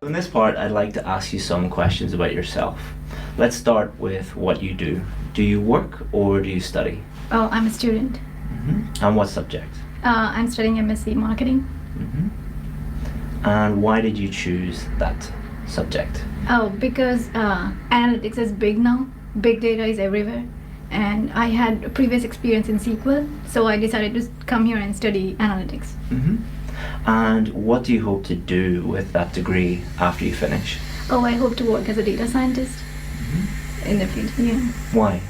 in this part, I'd like to ask you some questions about yourself. Let's start with what you do. Do you work or do you study? Oh, I'm a student. Mm-hmm. And what subject? I'm studying MSc Marketing. Mm-hmm. And why did you choose that subject? Oh, because analytics is big now. Big data is everywhere. And I had a previous experience in SQL, so I decided to come here and study analytics. Mm-hmm. And what do you hope to do with that degree after you finish? Oh, I hope to work as a data scientist in the future, yeah. Why?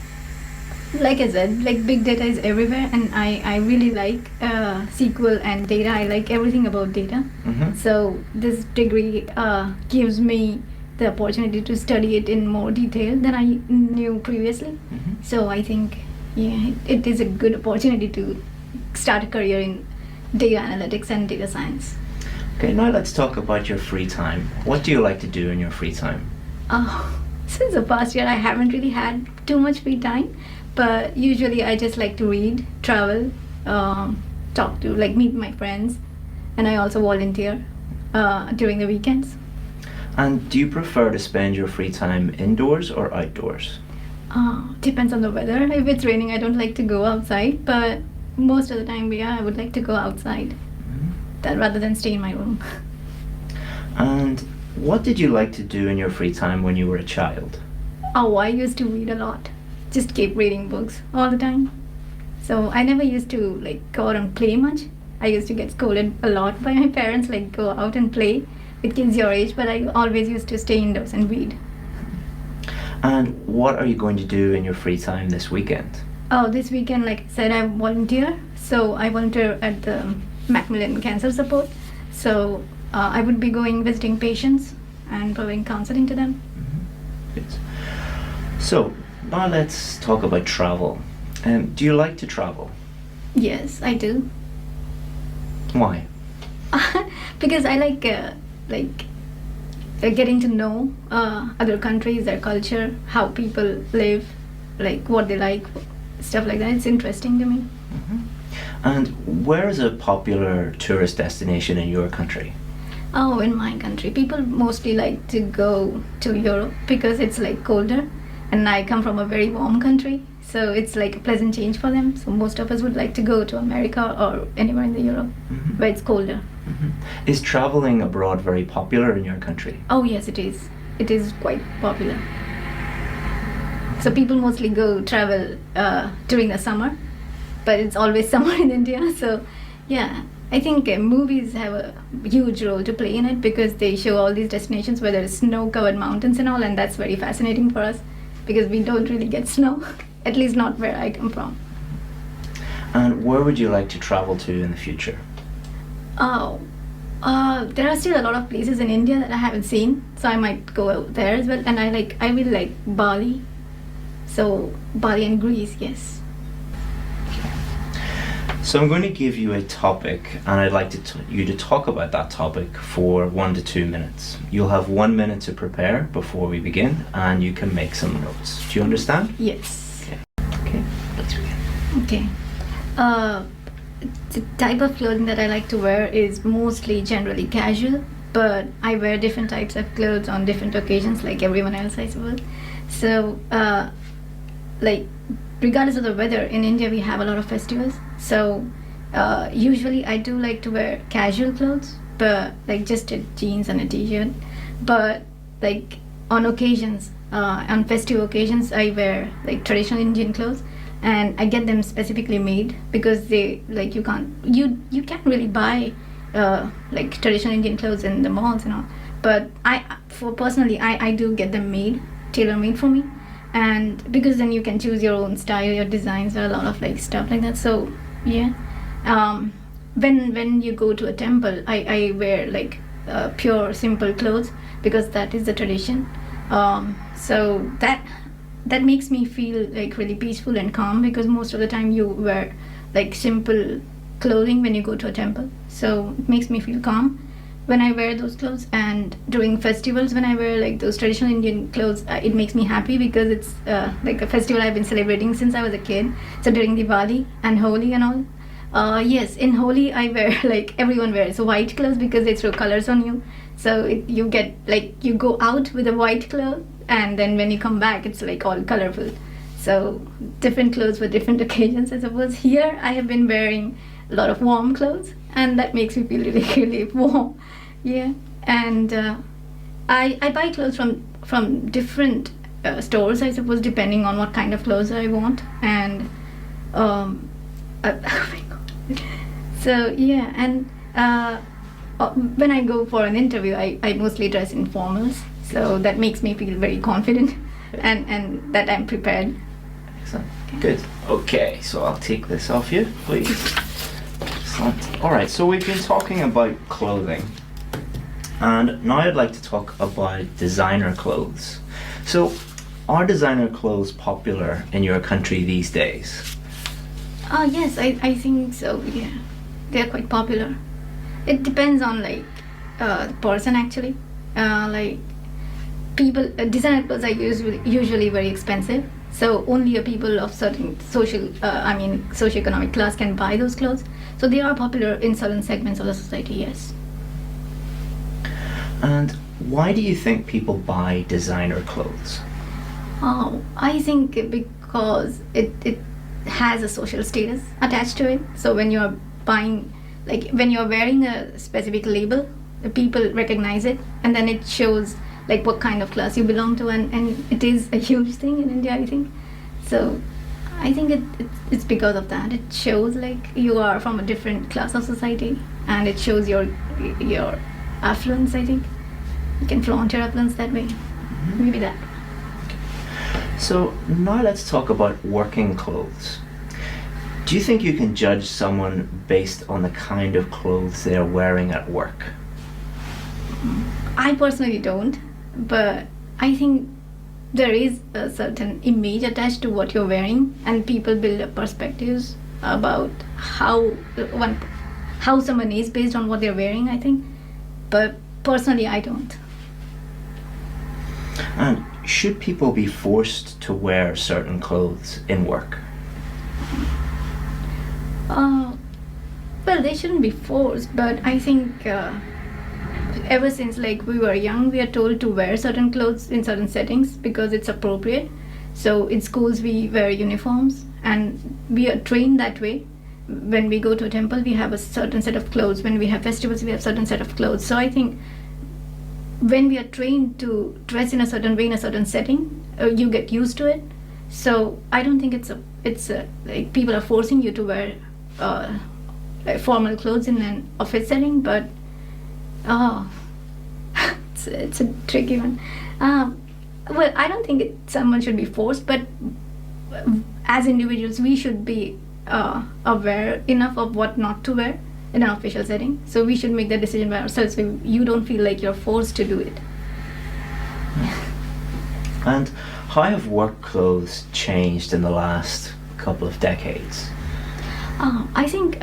Like I said, like big data is everywhere, and I really like SQL and data. I like everything about data. Mm-hmm. So this degree gives me the opportunity to study it in more detail than I knew previously. Mm-hmm. So I think, yeah, it is a good opportunity to start a career in data analytics and data science. Okay, now let's talk about your free time. What do you like to do in your free time? Since the past year, I haven't really had too much free time, but usually I just like to read, travel, talk to, like meet my friends, and I also volunteer during the weekends. And do you prefer to spend your free time indoors or outdoors? Depends on the weather. If it's raining, I don't like to go outside, but most of the time, yeah, I would like to go outside that rather than stay in my room. And what did you like to do in your free time when you were a child? Oh, I used to read a lot. Just keep reading books all the time. So I never used to like go out and play much. I used to get scolded a lot by my parents, like go out and play with kids your age, but I always used to stay indoors and read. And what are you going to do in your free time this weekend? Oh, this weekend, like I said, I volunteer. So I volunteer at the Macmillan Cancer Support. So I would be going visiting patients and providing counseling to them. Mm-hmm. Yes. So now let's talk about travel. Do you like to travel? Yes, I do. Why? Because I like getting to know other countries, their culture, how people live, like what they like, stuff like that. It's interesting to me. Mm-hmm. And where is a popular tourist destination in your country? Oh, in my country, people mostly like to go to Europe because it's like colder, and I come from a very warm country, so it's like a pleasant change for them. So most of us would like to go to America or anywhere in the Europe where it's colder. Mm-hmm. Is traveling abroad very popular in your country? Oh yes, it is. It is quite popular. So people mostly go travel during the summer, but it's always summer in India. So yeah, I think movies have a huge role to play in it because they show all these destinations where there is snow-covered mountains and all, and that's very fascinating for us because we don't really get snow, at least not where I come from. And where would you like to travel to in the future? Oh, there are still a lot of places in India that I haven't seen, so I might go out there as well. And I really like Bali. So Bali and Greece, yes. So I'm going to give you a topic, and I'd like you to talk about that topic for 1 to 2 minutes. You'll have 1 minute to prepare before we begin, and you can make some notes. Do you understand? Yes. Okay, let's begin. Okay. The type of clothing that I like to wear is mostly generally casual, but I wear different types of clothes on different occasions like everyone else, I suppose. So like regardless of the weather, in India we have a lot of festivals, so usually I do like to wear casual clothes, but like just a jeans and a t-shirt. But like on occasions, on festive occasions, I wear like traditional Indian clothes, and I get them specifically made because they like you can't really buy like traditional Indian clothes in the malls and all. But I do get them made, tailor made for me, and because then you can choose your own style, your designs, or a lot of like stuff like that. So yeah, when you go to a temple, I wear like pure simple clothes because that is the tradition. So that makes me feel like really peaceful and calm because most of the time you wear like simple clothing when you go to a temple. So it makes me feel calm when I wear those clothes. And during festivals, when I wear like those traditional Indian clothes, it makes me happy because it's like a festival I've been celebrating since I was a kid. So during Diwali and Holi and all, Yes, in Holi I wear like everyone wears white clothes because they throw colors on you. So you get like you go out with a white cloth, and then when you come back, it's like all colorful. So different clothes for different occasions, I suppose. Here I have been wearing a lot of warm clothes, and that makes me feel really, really warm. Yeah, and I buy clothes from different stores, I suppose, depending on what kind of clothes I want. And oh my god. So yeah, and when I go for an interview, I mostly dress in formals, so that makes me feel very confident, and that I'm prepared. Excellent. Good. Okay, so I'll take this off you, please. Excellent. All right, so we've been talking about clothing, and now I'd like to talk about designer clothes. So, are designer clothes popular in your country these days? Yes, I think so. Yeah, they're quite popular. It depends on like the person actually. Like people, designer clothes are usually very expensive. So only a people of certain socioeconomic class can buy those clothes. So they are popular in certain segments of the society. Yes. And why do you think people buy designer clothes? Oh, I think because it has a social status attached to it. So when you're buying, like when you're wearing a specific label, the people recognize it, and then it shows like what kind of class you belong to, and it is a huge thing in India, I think. So I think it's because of that. It shows like you are from a different class of society, and it shows your affluence, I think. You can flaunt your affluence that way. Mm-hmm. Maybe that. So now let's talk about working clothes. Do you think you can judge someone based on the kind of clothes they're wearing at work? I personally don't, but I think there is a certain image attached to what you're wearing, and people build up perspectives about how someone is based on what they're wearing, I think. But personally, I don't. And should people be forced to wear certain clothes in work? Well, they shouldn't be forced, but I think ever since like we were young, we are told to wear certain clothes in certain settings because it's appropriate. So in schools we wear uniforms, and we are trained that way. When we go to a temple, we have a certain set of clothes. When we have festivals, we have a certain set of clothes. So I think when we are trained to dress in a certain way in a certain setting, you get used to it. So I don't think it's like people are forcing you to wear like formal clothes in an office setting, but it's a tricky one. Well, I don't think someone should be forced, but as individuals, we should be aware enough of what not to wear in an official setting. So we should make that decision by ourselves, so you don't feel like you're forced to do it. And how have work clothes changed in the last couple of decades? I think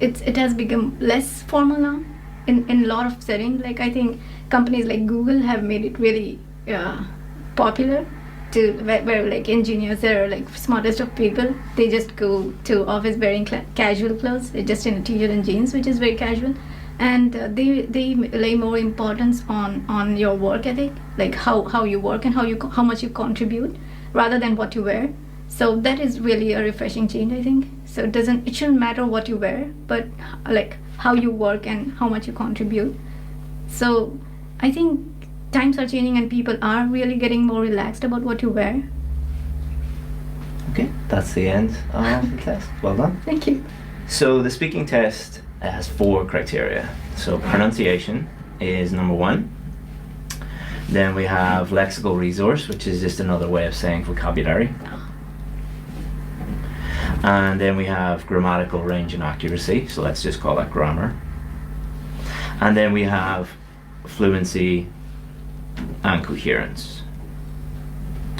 it has become less formal now in a lot of settings. Like I think companies like Google have made it really popular to where like engineers, they're like smartest of people, they just go to office wearing casual clothes, just in a t-shirt and jeans, which is very casual. And they lay more importance on your work ethic, like how you work and how much you contribute, rather than what you wear. So that is really a refreshing change, I think. So it shouldn't matter what you wear, but like how you work and how much you contribute. So I think times are changing and people are really getting more relaxed about what you wear. Okay, that's the end of the test. Well done. Thank you. So the speaking test has 4 criteria. So pronunciation is number 1. Then we have lexical resource, which is just another way of saying vocabulary. And then we have grammatical range and accuracy, so let's just call that grammar. And then we have fluency and coherence.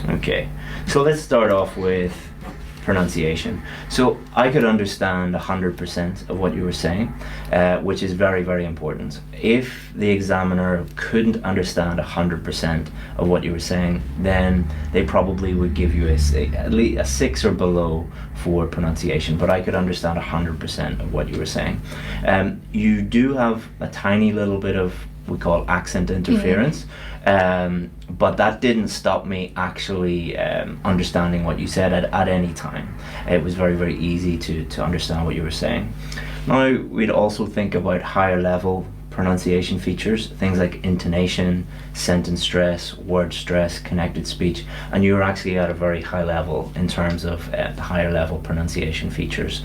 Okay, so let's start off with pronunciation. So I could understand 100% of what you were saying, which is very, very important. If the examiner couldn't understand 100% of what you were saying, then they probably would give you at least a 6 or below for pronunciation, but I could understand 100% of what you were saying. You do have a tiny little bit of, we call accent interference, but that didn't stop me actually understanding what you said at any time. It was very, very easy to understand what you were saying. Now, we'd also think about higher level pronunciation features, things like intonation, sentence stress, word stress, connected speech, and you're actually at a very high level in terms of the higher level pronunciation features.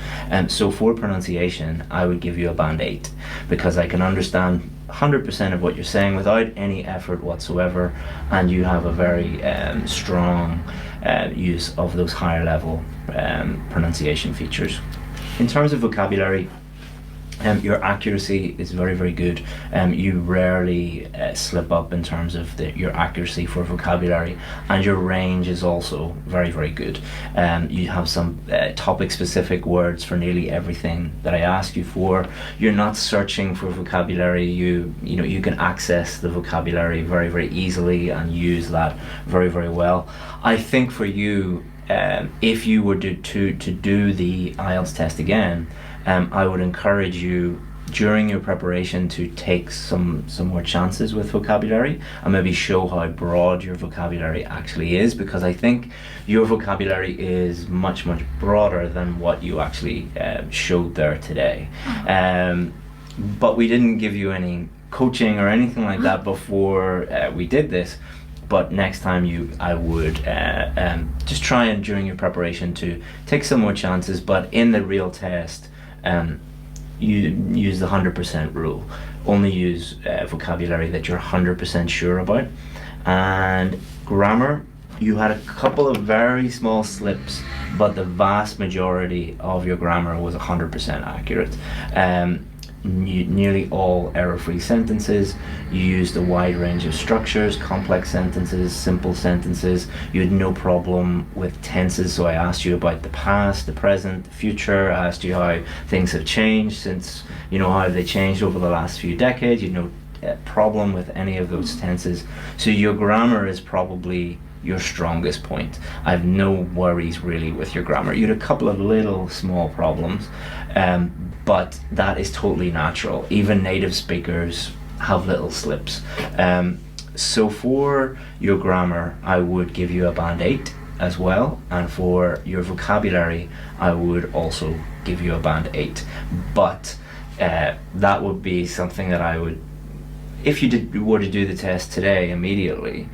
So for pronunciation, I would give you a band 8, because I can understand 100% of what you're saying without any effort whatsoever, and you have a very strong use of those higher level pronunciation features. In terms of vocabulary, your accuracy is very, very good. You rarely slip up in terms of your accuracy for vocabulary, and your range is also very, very good. You have some topic-specific words for nearly everything that I ask you for. You're not searching for vocabulary. You know you can access the vocabulary very, very easily and use that very, very well. I think for you, if you were to do the IELTS test again, I would encourage you during your preparation to take some more chances with vocabulary and maybe show how broad your vocabulary actually is, because I think your vocabulary is much, much broader than what you actually showed there today. But we didn't give you any coaching or anything like that before we did this. But next time I would just try and during your preparation to take some more chances, but in the real test, you use the 100% rule. Only use vocabulary that you're 100% sure about. And grammar, you had a couple of very small slips, but the vast majority of your grammar was 100% accurate. Nearly all error-free sentences. You used a wide range of structures, complex sentences, simple sentences. You had no problem with tenses, so I asked you about the past, the present, the future. I asked you how things have changed since, how have they changed over the last few decades. You had no problem with any of those tenses. So your grammar is probably your strongest point. I have no worries really with your grammar. You had a couple of little small problems, but that is totally natural. Even native speakers have little slips. So for your grammar, I would give you a band 8 as well, and for your vocabulary, I would also give you a band 8. But that would be something that I would, if you were to do the test today immediately,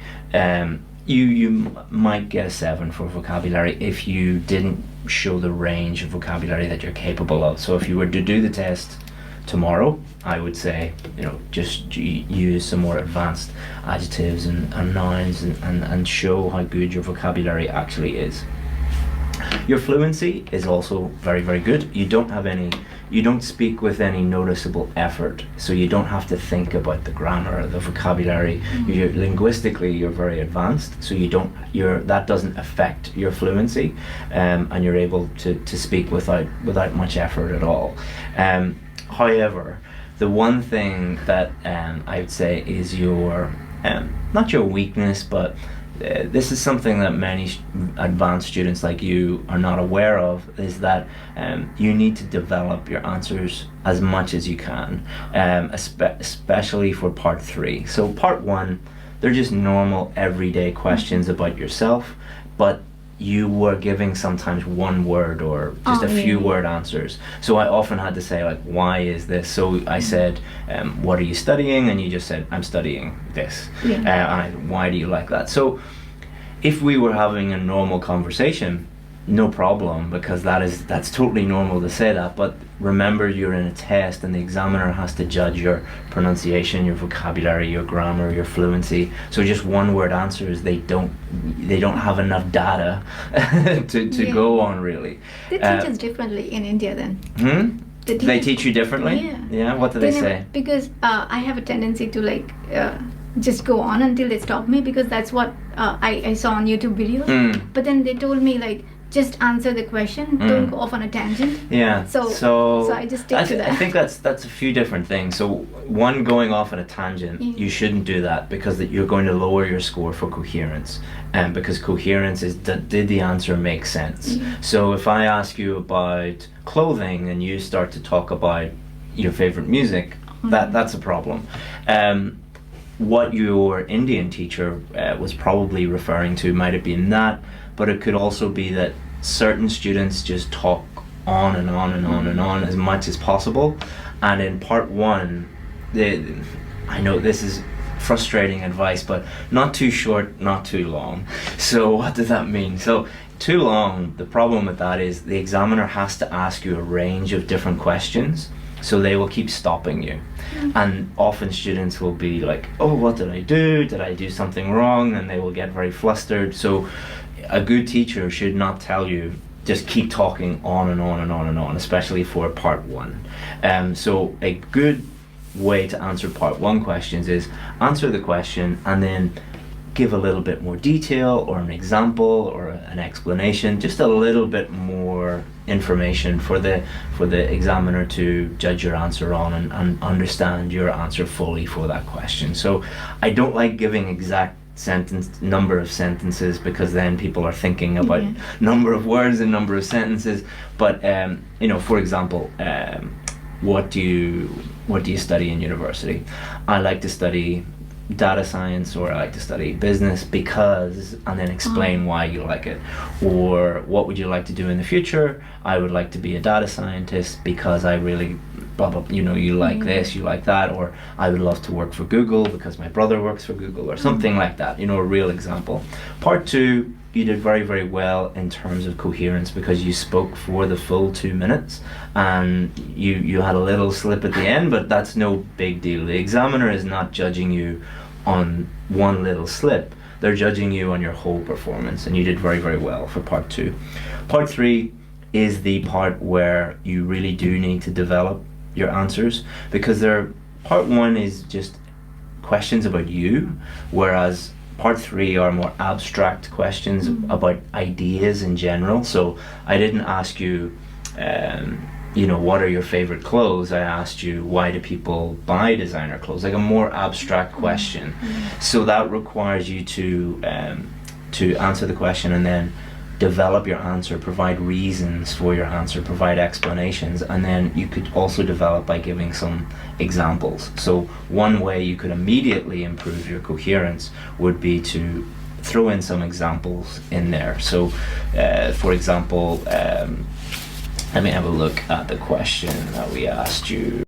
you might get a 7 for vocabulary if you didn't show the range of vocabulary that you're capable of. So if you were to do the test tomorrow, I would say, just use some more advanced adjectives and nouns and show how good your vocabulary actually is. Your fluency is also very, very good. You don't speak with any noticeable effort, so you don't have to think about the grammar, the vocabulary. Linguistically, you're very advanced, so that doesn't affect your fluency, and you're able to speak without much effort at all. However, the one thing that I would say is your not your weakness, but this is something that many advanced students like you are not aware of, is that you need to develop your answers as much as you can, especially for part 3. So part 1, they're just normal everyday questions about yourself, but you were giving sometimes one word or just a few word answers. So I often had to say, like, why is this? So I said, what are you studying? And you just said, I'm studying this. Why do you like that? So if we were having a normal conversation, no problem, because that's totally normal to say that. But remember, you're in a test and the examiner has to judge your pronunciation, your vocabulary, your grammar, your fluency. So just one word answers, they don't have enough data to go on, really. They teach us differently in India then. They teach you differently? Yeah, what do they say? Because I have a tendency to just go on until they stop me, because that's what I saw on YouTube videos. But then they told me, like, just answer the question. Don't go off on a tangent. Yeah. So I just stick to that. I think that's a few different things. So one, going off on a tangent, you shouldn't do that because you're going to lower your score for coherence, and because coherence is did the answer make sense? So if I ask you about clothing and you start to talk about your favorite music, that's a problem. What your Indian teacher was probably referring to might have been that, but it could also be that certain students just talk on and on and on and on as much as possible. And in part one, I know this is frustrating advice, but not too short, not too long. So what does that mean? So too long, the problem with that is the examiner has to ask you a range of different questions. So they will keep stopping you. And often students will be like, oh, what did I do? Did I do something wrong? And they will get very flustered. So a good teacher should not tell you, just keep talking on and on and on and on, especially for part one. So a good way to answer part one questions is answer the question and then give a little bit more detail or an example or an explanation, just a little bit more information for the examiner to judge your answer on and understand your answer fully for that question. So I don't like giving exact number of sentences because then people are thinking about number of words and number of sentences. But for example, what do you study in university? I like to study data science, or I like to study business because, and then explain why you like it. Or what would you like to do in the future? I would like to be a data scientist because I really blah blah, you like this, you like that. Or I would love to work for Google because my brother works for Google, or something like that, a real example. Part two, you did very, very well in terms of coherence because you spoke for the full 2 minutes, and you had a little slip at the end, but that's no big deal. The examiner is not judging you on one little slip. They're judging you on your whole performance, and you did very, very well for part two. Part three is the part where you really do need to develop your answers, because part one is just questions about you, whereas part three are more abstract questions about ideas in general. So I didn't ask you, what are your favorite clothes? I asked you, why do people buy designer clothes? Like a more abstract question. So that requires you to answer the question and then develop your answer, provide reasons for your answer, provide explanations, and then you could also develop by giving some examples. So one way you could immediately improve your coherence would be to throw in some examples in there. So for example, let me have a look at the question that we asked you.